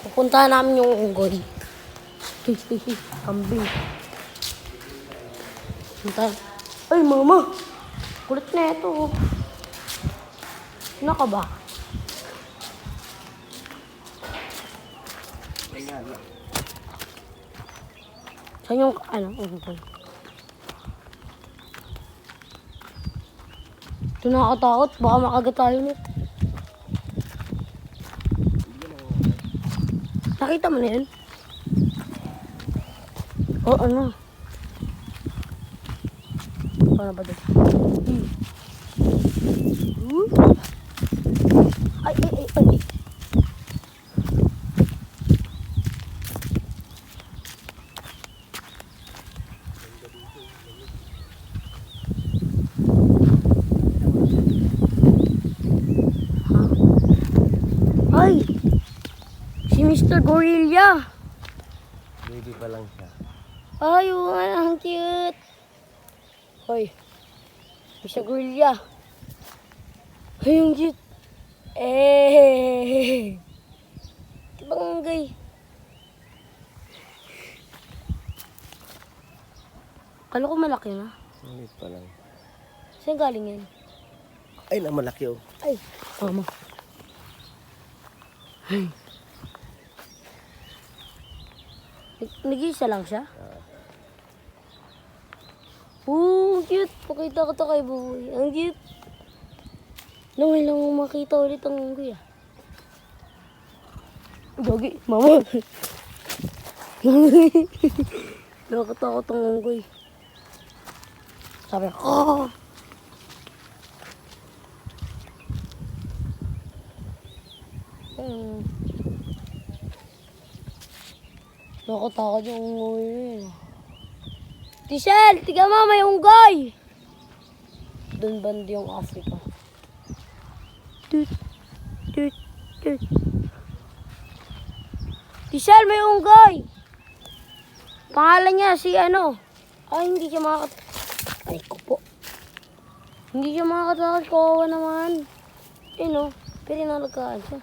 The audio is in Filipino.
Pupuntahan namin yung unggoy. Kambing. Puntahan. Ay, mama! Kulit na ito. Sino ka ba? Saan yung, unggoy? Ito nakakatakot. Baka makagat tayo nito. Nakita mo na yun? Oo, ano? Paano ba doon? Ay. Ay! Si Mr. Gorilla! Baby pa lang siya. Ay, ang cute! Hoy! Mr. Gorilla! Ay, ang cute! Eh! Diba ang gay? Kala ko malaki na. Maliit pa lang. Saan galing yan? Ay, na malaki oh. Ay, mama. Ay. Nag-iisa lang siya? Cute. Pakita ko to kay Buboy. Ang cute. Nawala lang mo makita ulit ang unggoy ah. Gogi, mama. Nakatakot ang unggoy. Sabi ko, nakatakot yung unggoy yun. Tishel, tiga mo, may unggoy! Doon banda yung Africa. Tut. Tishel, may unggoy! Pangalan niya si ano? Ay, hindi siya Ay, ko po. Hindi siya makakatakot. Kawawa naman. Eh no, pero nalagkaan siya.